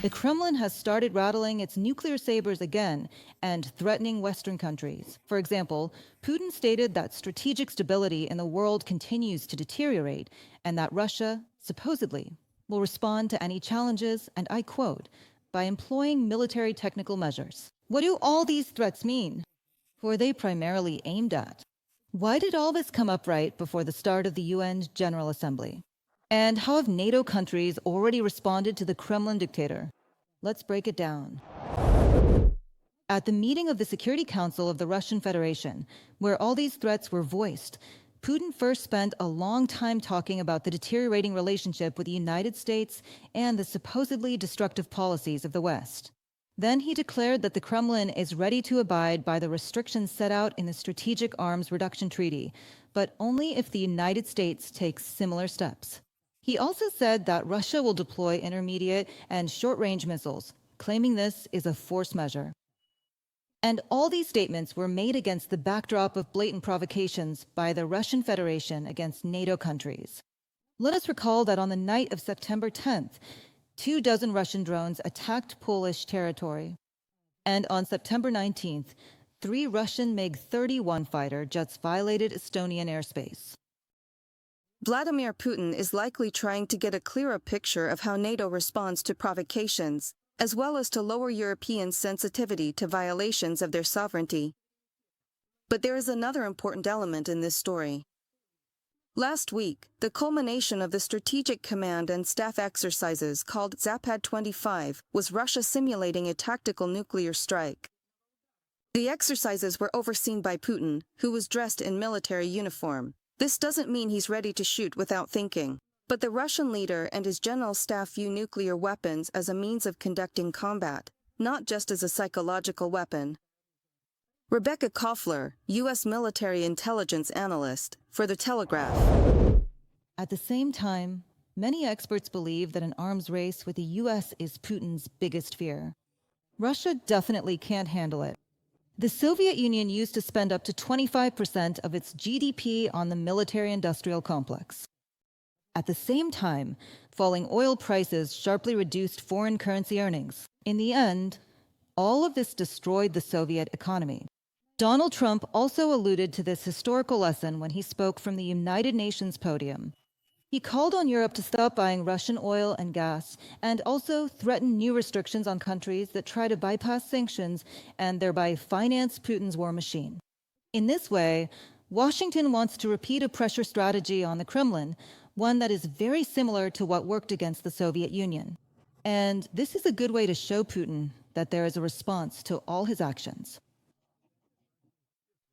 The Kremlin has started rattling its nuclear sabers again and threatening Western countries. For example, Putin stated that strategic stability in the world continues to deteriorate and that Russia, supposedly, will respond to any challenges, and I quote, by employing military technical measures. What do all these threats mean? Who are they primarily aimed at? Why did all this come up right before the start of the UN General Assembly? And how have NATO countries already responded to the Kremlin dictator? Let's break it down. At the meeting of the Security Council of the Russian Federation, where all these threats were voiced, Putin first spent a long time talking about the deteriorating relationship with the United States and the supposedly destructive policies of the West. Then he declared that the Kremlin is ready to abide by the restrictions set out in the Strategic Arms Reduction Treaty, but only if the United States takes similar steps. He also said that Russia will deploy intermediate and short-range missiles, claiming this is a force measure. And all these statements were made against the backdrop of blatant provocations by the Russian Federation against NATO countries. Let us recall that on the night of September 10th, 24 Russian drones attacked Polish territory. And on September 19th, 3 Russian MiG-31 fighter jets violated Estonian airspace. Vladimir Putin is likely trying to get a clearer picture of how NATO responds to provocations, as well as to lower European sensitivity to violations of their sovereignty. But there is another important element in this story. Last week, the culmination of the Strategic Command and Staff exercises called Zapad-25 was Russia simulating a tactical nuclear strike. The exercises were overseen by Putin, who was dressed in military uniform. This doesn't mean he's ready to shoot without thinking. But the Russian leader and his general staff view nuclear weapons as a means of conducting combat, not just as a psychological weapon. Rebecca Koffler, U.S. military intelligence analyst, for The Telegraph. At the same time, many experts believe that an arms race with the U.S. is Putin's biggest fear. Russia definitely can't handle it. The Soviet Union used to spend up to 25% of its GDP on the military-industrial complex. At the same time, falling oil prices sharply reduced foreign currency earnings. In the end, all of this destroyed the Soviet economy. Donald Trump also alluded to this historical lesson when he spoke from the United Nations podium. He called on Europe to stop buying Russian oil and gas, and also threatened new restrictions on countries that try to bypass sanctions and thereby finance Putin's war machine. In this way, Washington wants to repeat a pressure strategy on the Kremlin, one that is very similar to what worked against the Soviet Union. And this is a good way to show Putin that there is a response to all his actions.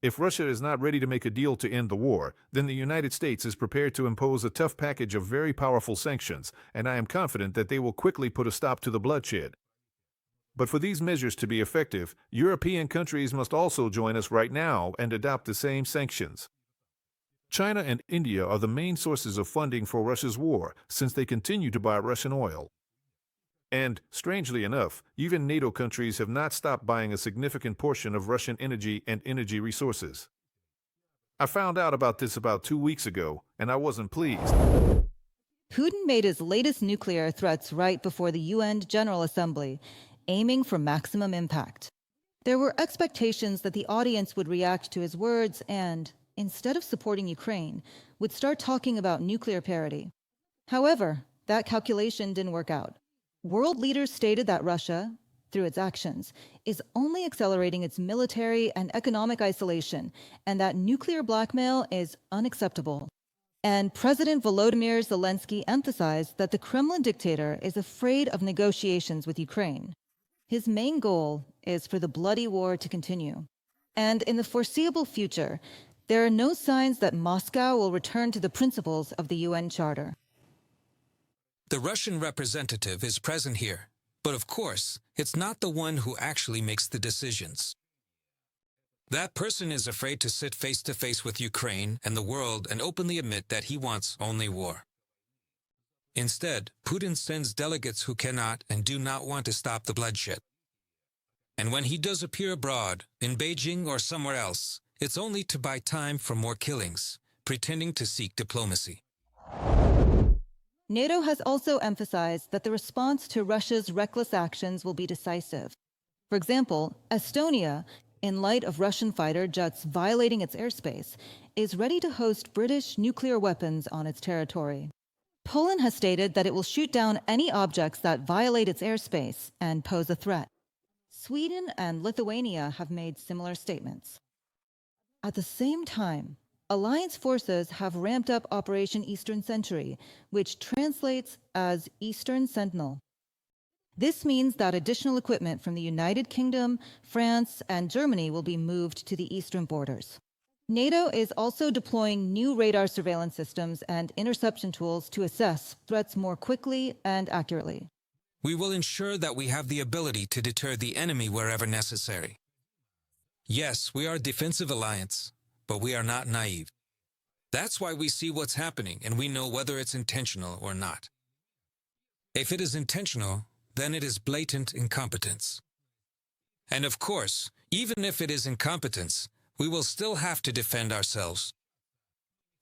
If Russia is not ready to make a deal to end the war, then the United States is prepared to impose a tough package of very powerful sanctions, and I am confident that they will quickly put a stop to the bloodshed. But for these measures to be effective, European countries must also join us right now and adopt the same sanctions. China and India are the main sources of funding for Russia's war, since they continue to buy Russian oil. And, strangely enough, even NATO countries have not stopped buying a significant portion of Russian energy and energy resources. I found out about this about 2 weeks ago, and I wasn't pleased. Putin made his latest nuclear threats right before the UN General Assembly, aiming for maximum impact. There were expectations that the audience would react to his words and, instead of supporting Ukraine, would start talking about nuclear parity. However, that calculation didn't work out. World leaders stated that Russia, through its actions, is only accelerating its military and economic isolation, and that nuclear blackmail is unacceptable. And President Volodymyr Zelenskyy emphasized that the Kremlin dictator is afraid of negotiations with Ukraine. His main goal is for the bloody war to continue. And in the foreseeable future, there are no signs that Moscow will return to the principles of the UN Charter. The Russian representative is present here, but of course, it's not the one who actually makes the decisions. That person is afraid to sit face-to-face with Ukraine and the world and openly admit that he wants only war. Instead, Putin sends delegates who cannot and do not want to stop the bloodshed. And when he does appear abroad, in Beijing or somewhere else, it's only to buy time for more killings, pretending to seek diplomacy. NATO has also emphasized that the response to Russia's reckless actions will be decisive. For example, Estonia, in light of Russian fighter jets violating its airspace, is ready to host British nuclear weapons on its territory. Poland has stated that it will shoot down any objects that violate its airspace and pose a threat. Sweden and Lithuania have made similar statements. At the same time, alliance forces have ramped up Operation Eastern Century, which translates as Eastern Sentinel. This means that additional equipment from the United Kingdom, France, and Germany will be moved to the eastern borders. NATO is also deploying new radar surveillance systems and interception tools to assess threats more quickly and accurately. We will ensure that we have the ability to deter the enemy wherever necessary. Yes, we are a defensive alliance, but we are not naive. That's why we see what's happening and we know whether it's intentional or not. If it is intentional, then it is blatant incompetence. And of course, even if it is incompetence, we will still have to defend ourselves.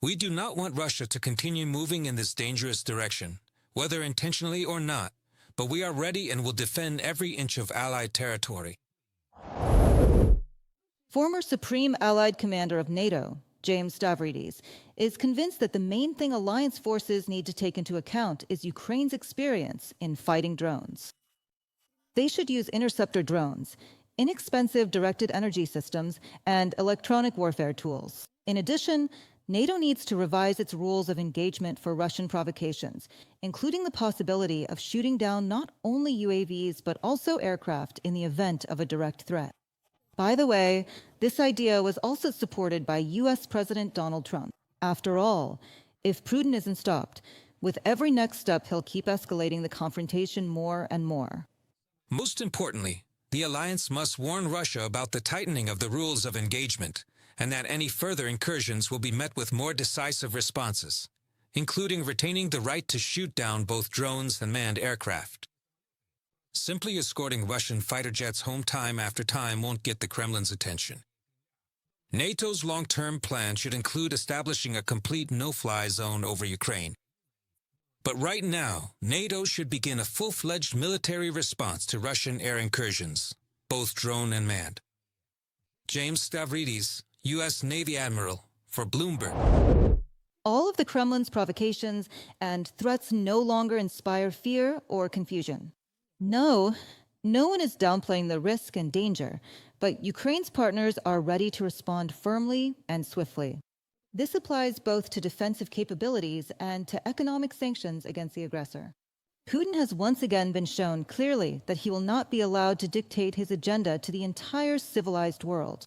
We do not want Russia to continue moving in this dangerous direction, whether intentionally or not, but we are ready and will defend every inch of Allied territory. Former Supreme Allied Commander of NATO, James Stavridis, is convinced that the main thing alliance forces need to take into account is Ukraine's experience in fighting drones. They should use interceptor drones, inexpensive directed energy systems, and electronic warfare tools. In addition, NATO needs to revise its rules of engagement for Russian provocations, including the possibility of shooting down not only UAVs but also aircraft in the event of a direct threat. By the way, this idea was also supported by US President Donald Trump. After all, if Putin isn't stopped, with every next step he'll keep escalating the confrontation more and more. Most importantly, the alliance must warn Russia about the tightening of the rules of engagement, and that any further incursions will be met with more decisive responses, including retaining the right to shoot down both drones and manned aircraft. Simply escorting Russian fighter jets home time after time won't get the Kremlin's attention. NATO's long-term plan should include establishing a complete no-fly zone over Ukraine. But right now, NATO should begin a full-fledged military response to Russian air incursions, both drone and manned. James Stavridis, U.S. Navy Admiral, for Bloomberg. All of the Kremlin's provocations and threats no longer inspire fear or confusion. No one is downplaying the risk and danger, but Ukraine's partners are ready to respond firmly and swiftly. This applies both to defensive capabilities and to economic sanctions against the aggressor. Putin has once again been shown clearly that he will not be allowed to dictate his agenda to the entire civilized world.